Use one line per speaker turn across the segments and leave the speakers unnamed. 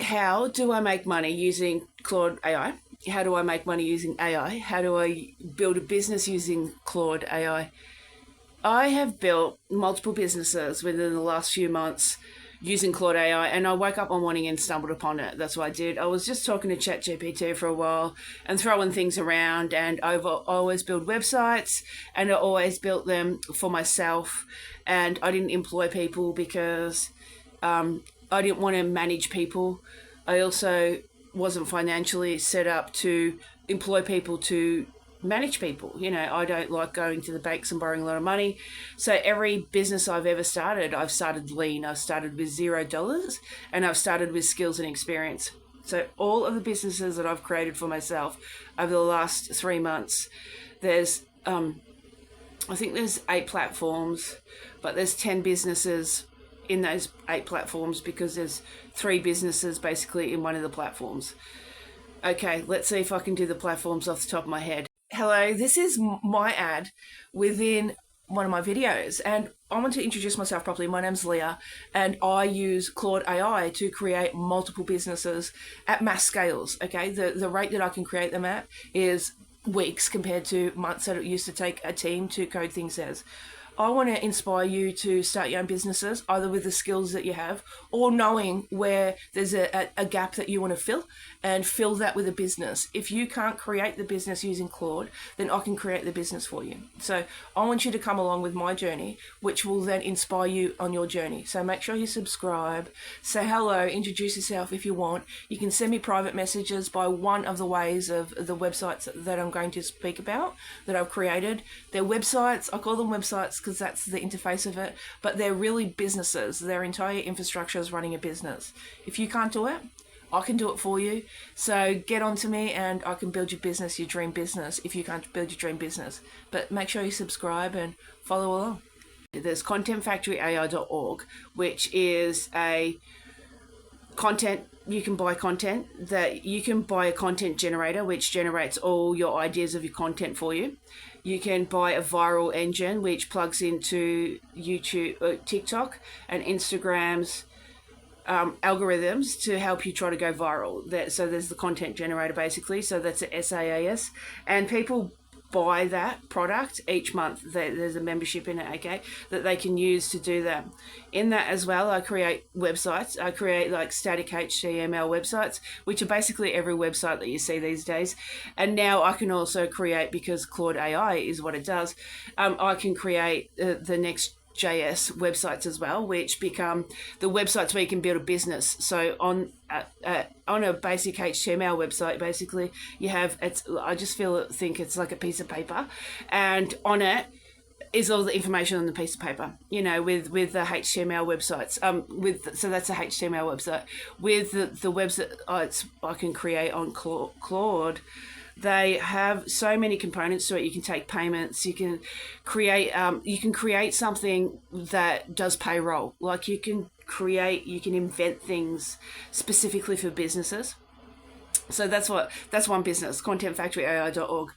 how do I make money using Claude AI? How do I make money using AI? How do I build a business using Claude AI? I have built multiple businesses within the last few months using Claude AI, and I woke up one morning and stumbled upon it. That's what I did. I was just talking to ChatGPT for a while and throwing things around, and I always build websites, and I always built them for myself, and I didn't employ people because I didn't want to manage people. I also wasn't financially set up to employ people to manage people. I don't like going to the banks and borrowing a lot of money. So every business I've ever started, I've started lean. I've started with $0 and I've started with skills and experience. So all of the businesses that I've created for myself over the last 3 months, there's, I think there's 8 platforms, but there's 10 businesses in those 8 platforms because there's 3 businesses basically in one of the platforms. Okay, let's see if I can do the platforms off the top of my head. Hello, this is my ad within one of my videos, and I want to introduce myself properly. My name's Leah, and I use Claude AI to create multiple businesses at mass scales. Okay, the rate that I can create them at is weeks compared to months that it used to take a team to code things as. I want to inspire you to start your own businesses, either with the skills that you have or knowing where there's a gap that you want to fill that with a business. If you can't create the business using Claude, then I can create the business for you. So I want you to come along with my journey, which will then inspire you on your journey. So make sure you subscribe, say hello, introduce yourself if you want. You can send me private messages by one of the ways of the websites that I'm going to speak about that I've created. They're websites, I call them websites because that's the interface of it, but they're really businesses. Their entire infrastructure is running a business. If you can't do it, I can do it for you. So get on to me and I can build your business, your dream business, if you can't build your dream business. But make sure you subscribe and follow along. There's contentfactoryai.org, which is a content. You can buy content that you can buy a content generator, which generates all your ideas of your content for you. You can buy a viral engine, which plugs into YouTube, TikTok, and Instagram's algorithms to help you try to go viral. So there's the content generator, basically. So that's a SaaS. And people buy that product each month. There's a membership in it, okay, that they can use to do that. In that as well, I create websites. I create like static HTML websites, which are basically every website that you see these days. And now I can also create, because Claude AI is what it does, I can create the next JS websites as well, which become the websites where you can build a business. So on a basic HTML website, basically you have I just think it's like a piece of paper, and on it is all the information on the piece of paper. With the HTML websites. So that's a HTML website. With the websites I can create on Claude. They have so many components to it. You can take payments. You can create something that does payroll. Like you can invent things specifically for businesses. So that's one business, contentfactoryai.org.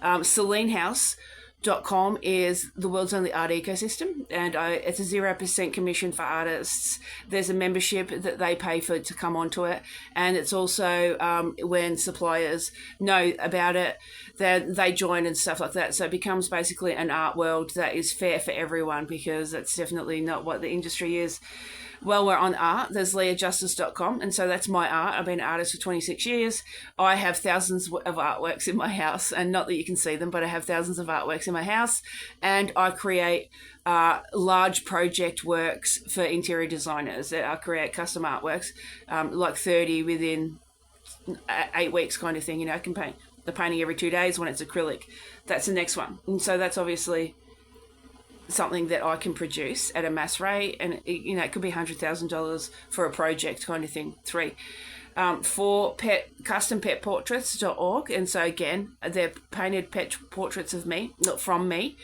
SeleneHouse.com is the world's only art ecosystem, and it's a 0% commission for artists. There's a membership that they pay for to come onto it, and it's also when suppliers know about it, then they join and stuff like that. So it becomes basically an art world that is fair for everyone, because that's definitely not what the industry is. Well, we're on art. There's leahjustice.com, and so that's my art. I've been an artist for 26 years. I have thousands of artworks in my house, and not that you can see them, but I have thousands of artworks in my house, and I create large project works for interior designers. I create custom artworks, like 30 within 8 weeks kind of thing. I can paint the painting every 2 days when it's acrylic. That's the next one. And so that's obviously something that I can produce at a mass rate, and it could be $100,000 for a project kind of thing. 3 for custompetportraits.org, and so again they're painted pet portraits of me, not from me.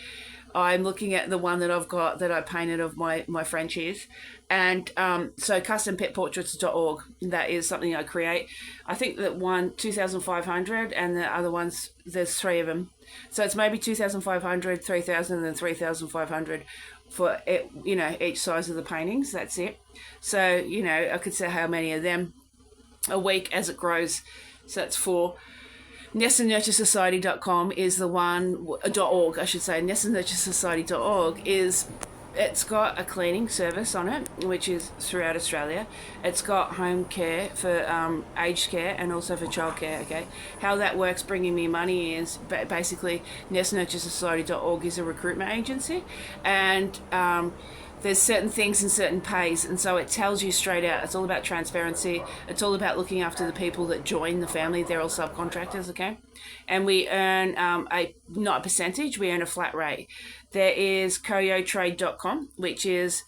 I'm looking at the one that I've got that I painted of my Frenchies. And so custompetportraits.org, that is something I create. I think that one, 2,500, and the other ones, there's 3 of them. So it's maybe 2,500, 3,000, and 3,500 for each size of the paintings. That's it. So, I could say how many of them a week as it grows. So that's 4. NestandNurtureSociety.com is the one, .org, I should say. NestandNurtureSociety.org is, it's got a cleaning service on it, which is throughout Australia. It's got home care for aged care and also for childcare, okay? How that works bringing me money is basically NestandNurtureSociety.org is a recruitment agency, and there's certain things and certain pays, and so it tells you straight out. It's all about transparency. It's all about looking after the people that join the family. They're all subcontractors, okay? And we earn not a percentage, we earn a flat rate. There is koyotrade.com, which is,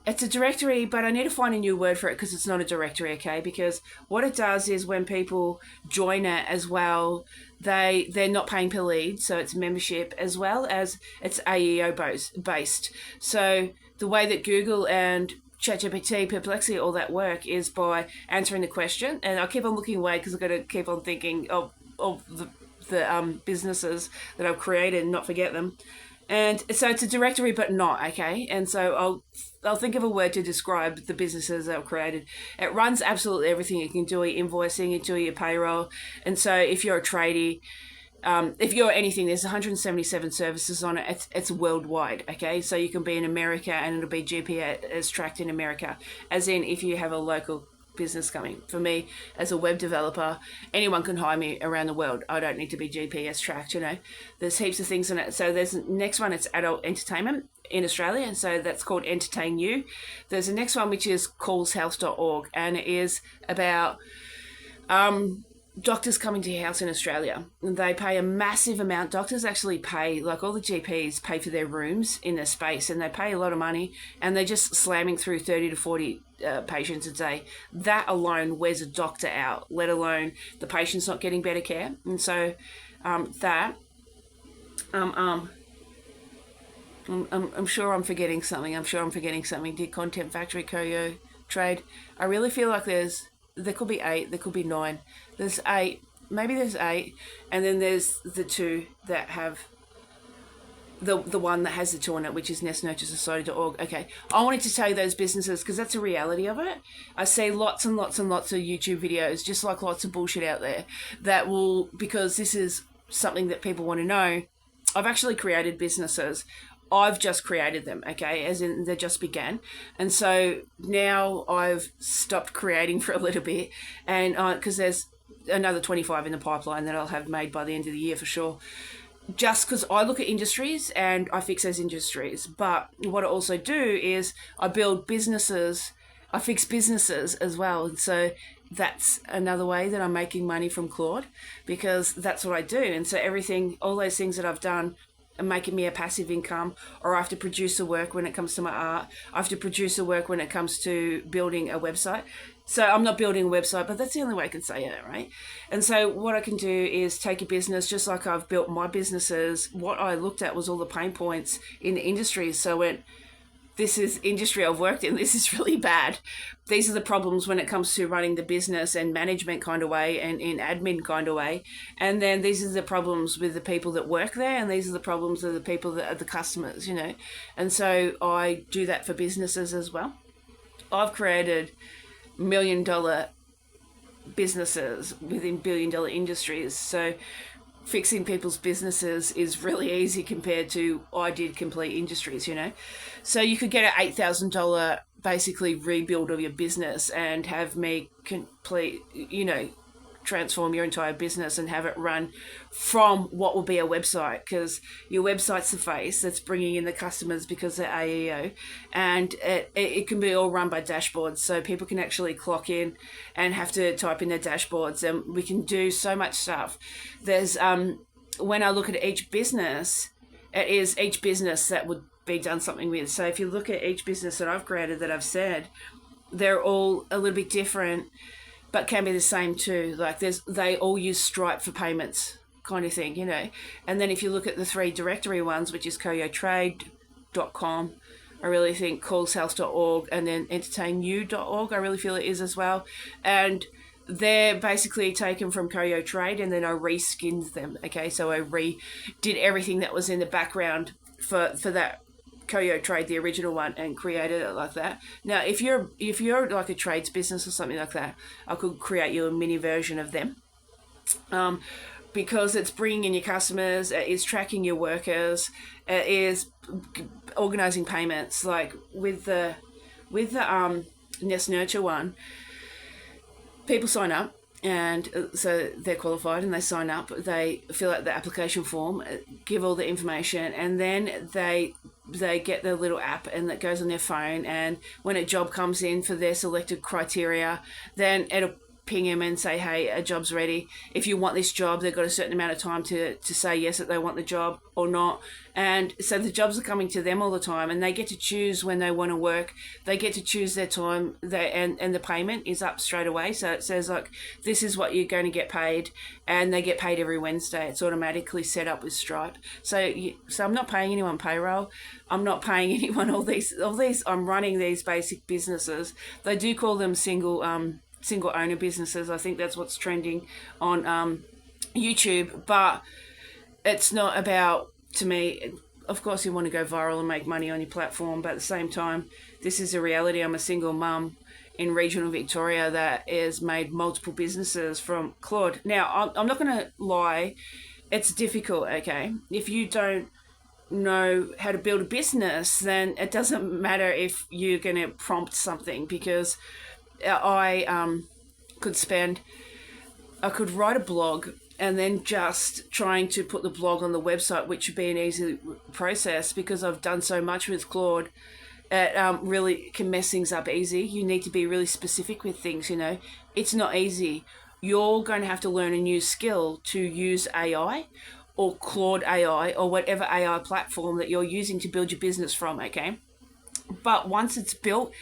it's a directory, but I need to find a new word for it because it's not a directory, okay? Because what it does is when people join it as well, they're not paying per lead, so it's membership, as well as it's AEO based. So the way that Google and ChatGPT, Perplexity, all that work is by answering the question. And I keep on looking away because I've got to keep on thinking of the businesses that I've created and not forget them. And so it's a directory, but not, okay? And so I'll think of a word to describe the businesses that I've created. It runs absolutely everything. You can do your invoicing, you do your payroll. And so if you're a tradie, if you're anything, there's 177 services on it. It's worldwide, okay? So you can be in America and it'll be GPS tracked in America, as in if you have a local business coming. For me, as a web developer, anyone can hire me around the world. I don't need to be GPS tracked, you know. There's heaps of things in it. So there's next one, it's adult entertainment in Australia, and so that's called Entertain You. There's the next one, which is callshealth.org, and it is about doctors coming to your house in Australia. They pay a massive amount. Doctors actually pay, like all the GPs pay for their rooms in their space, and they pay a lot of money, and they're just slamming through 30 to 40 patients a day. That alone wears a doctor out, let alone the patient's not getting better care. And so I'm sure I'm forgetting something. Did Content Factory, Koyo, Trade. I really feel like there could be 8, there could be 9. There's 8, maybe there's 8, and then there's the 2 that have the one that has the 2 on it, which is NestandNurtureSociety.org. Okay, I wanted to tell you those businesses because that's the reality of it. I see lots and lots and lots of YouTube videos, just like lots of bullshit out there that will, because this is something that people want to know. I've actually created businesses. I've just created them, okay, as in they just began. And so now I've stopped creating for a little bit, and because there's another 25 in the pipeline that I'll have made by the end of the year for sure. Just because I look at industries and I fix those industries. But what I also do is I build businesses, I fix businesses as well. And so that's another way that I'm making money from Claude, because that's what I do. And so everything, all those things that I've done are making me a passive income, or I have to produce the work when it comes to my art. I have to produce the work when it comes to building a website. So I'm not building a website, but that's the only way I can say it, right? And so what I can do is take a business, just like I've built my businesses. What I looked at was all the pain points in the industry. So when this is industry I've worked in, this is really bad. These are the problems when it comes to running the business and management kind of way and in admin kind of way. And then these are the problems with the people that work there, and these are the problems of the people that are the customers, you know. And so I do that for businesses as well. I've created $1 million businesses within $1 billion industries. So fixing people's businesses is really easy compared to I did complete industries, you know. So you could get an $8,000 basically rebuild of your business and have me complete, you know, transform your entire business and have it run from what will be a website, because your website's the face that's bringing in the customers because they're AEO, and it can be all run by dashboards, so people can actually clock in and have to type in their dashboards, and we can do so much stuff. There's when I look at each business, it is each business that would be done something with. So if you look at each business that I've created that I've said, they're all a little bit different, but can be the same too. Like they all use Stripe for payments kind of thing, you know. And then if you look at the 3 directory ones, which is koyotrade.com, I really think callshealth.org, and then entertainyou.org, I really feel it is as well. And they're basically taken from Koyo Trade, and then I reskinned them, okay? So I redid everything that was in the background for that Koyo Trade, the original one, and created it like that. Now, if you're like a trades business or something like that, I could create you a mini version of them. Because it's bringing in your customers, it is tracking your workers, it is organizing payments. Like with the Nest Nurture one, people sign up, and so they're qualified and they sign up, they fill out the application form, give all the information, and then they get their little app and that goes on their phone, and when a job comes in for their selected criteria, then it'll ping them and say, hey, a job's ready. If you want this job, they've got a certain amount of time to say yes, that they want the job or not. And so the jobs are coming to them all the time, and they get to choose when they want to work. They get to choose their time, and the payment is up straight away. So it says, like, this is what you're going to get paid, and they get paid every Wednesday. It's automatically set up with Stripe. So I'm not paying anyone payroll. I'm not paying anyone all these. I'm running these basic businesses. They do call them single owner businesses. I think that's what's trending on YouTube, but it's not about, to me, of course you want to go viral and make money on your platform, but at the same time, this is a reality. I'm a single mum in regional Victoria that has made multiple businesses from Claude. Now, I'm not going to lie, it's difficult, okay? If you don't know how to build a business, then it doesn't matter if you're going to prompt something, because I could write a blog and then just trying to put the blog on the website, which would be an easy process because I've done so much with Claude. It really can mess things up easy. You need to be really specific with things, It's not easy. You're going to have to learn a new skill to use AI or Claude AI or whatever AI platform that you're using to build your business from, okay? But once it's built,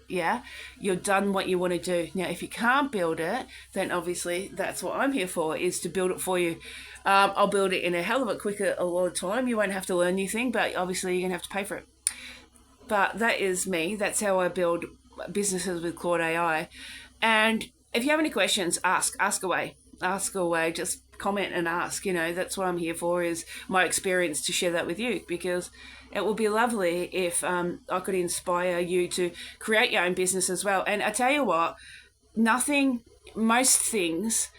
yeah? You've done what you want to do. Now, if you can't build it, then obviously that's what I'm here for, is to build it for you. I'll build it in a hell of a quicker a lot of time. You won't have to learn anything, but obviously you're going to have to pay for it. But that is me. That's how I build businesses with Claude AI. And if you have any questions, ask away. Just comment and ask. That's what I'm here for, is my experience to share that with you, because it would be lovely if I could inspire you to create your own business as well. And I tell you what, most things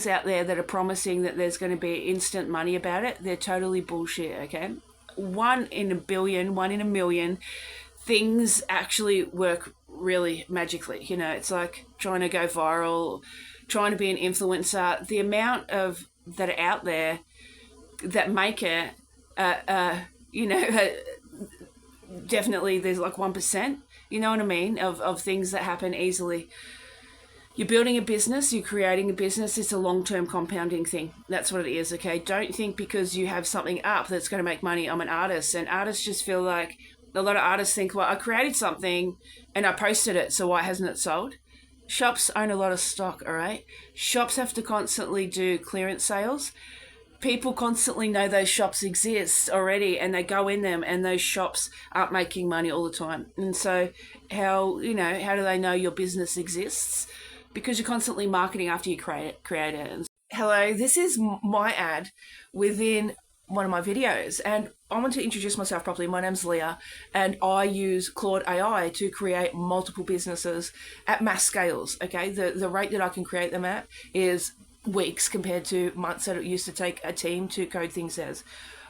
out there that are promising that there's going to be instant money about it, they're totally bullshit, okay? 1 in a billion, 1 in a million, things actually work really magically. It's like trying to go viral, trying to be an influencer. The amount of that are out there that make it, definitely there's like 1%, you know what I mean, of things that happen easily. You're building a business, you're creating a business, it's a long-term compounding thing. That's what it is, okay? Don't think because you have something up that's going to make money. I'm an artist, and artists just feel like, a lot of artists think, well, I created something and I posted it, so why hasn't it sold? Shops own a lot of stock, all right? Shops have to constantly do clearance sales. People constantly know those shops exist already, and they go in them, and those shops aren't making money all the time. And so how do they know your business exists? Because you're constantly marketing after you create it. Hello, this is my ad within one of my videos, and I want to introduce myself properly. My name's Leah, and I use Claude AI to create multiple businesses at mass scales, okay? The rate that I can create them at is weeks compared to months that it used to take a team to code things as.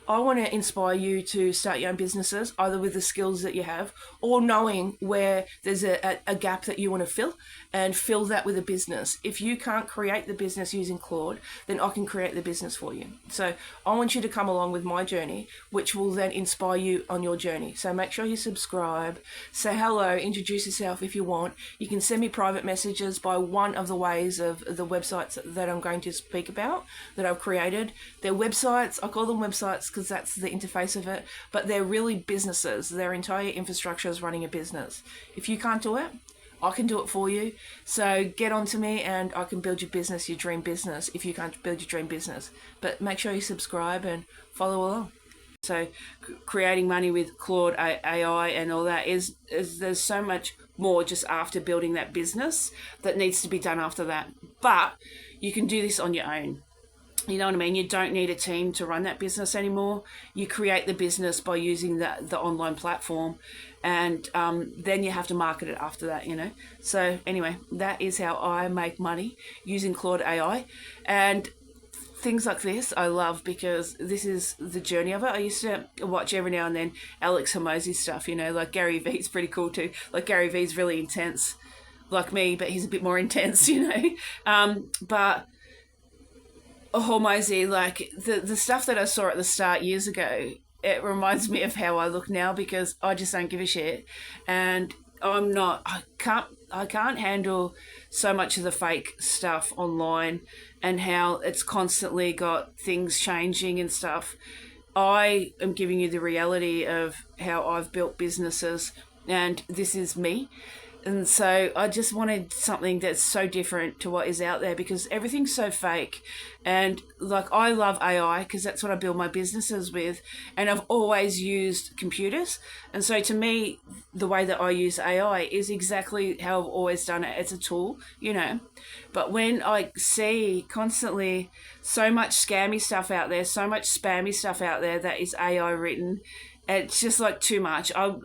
I want to inspire you to start your own businesses, either with the skills that you have or knowing where there's a gap that you want to fill, and fill that with a business. If you can't create the business using Claude, then I can create the business for you. So I want you to come along with my journey, which will then inspire you on your journey. So make sure you subscribe, say hello, introduce yourself if you want. You can send me private messages by one of the ways of the websites that I'm going to speak about that I've created. They're websites, I call them websites because that's the interface of it, but they're really businesses. Their entire infrastructure is running a business. If you can't do it, I can do it for you. So get on to me and I can build your business, your dream business, if you can't build your dream business. But make sure you subscribe and follow along. So creating money with Claude AI and all that is there's so much more just after building that business that needs to be done after that. But you can do this on your own. You know what I mean? You don't need a team to run that business anymore. You create the business by using the online platform, and then you have to market it after that, you know? So anyway, that is how I make money using Claude AI. And things like this I love because this is the journey of it. I used to watch every now and then Alex Hormozy's stuff, you know, like Gary Vee's pretty cool too. Like Gary Vee's really intense, like me, but he's a bit more intense, you know. But Hormozy, like the stuff that I saw at the start years ago, it reminds me of how I look now because I just don't give a shit, and I can't handle so much of the fake stuff online and how it's constantly got things changing and stuff. I am giving you the reality of how I've built businesses, and this is me. And so I just wanted something that's so different to what is out there because everything's so fake. And like, I love AI because that's what I build my businesses with. And I've always used computers. And so to me, the way that I use AI is exactly how I've always done it. It's a tool, you know. But when I see constantly so much scammy stuff out there, so much spammy stuff out there that is AI written, it's just like too much. I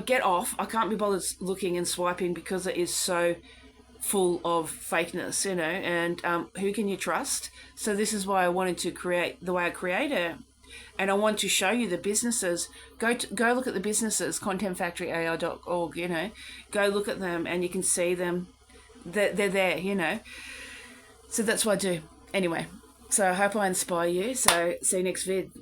get off. I can't be bothered looking and swiping because it is so full of fakeness, you know, and who can you trust? So this is why I wanted to create the way I create it. And I want to show you the businesses. Go look at the businesses, contentfactoryai.org, you know. Go look at them and you can see them. They're there, you know. So that's what I do. Anyway, so I hope I inspire you. So see you next vid.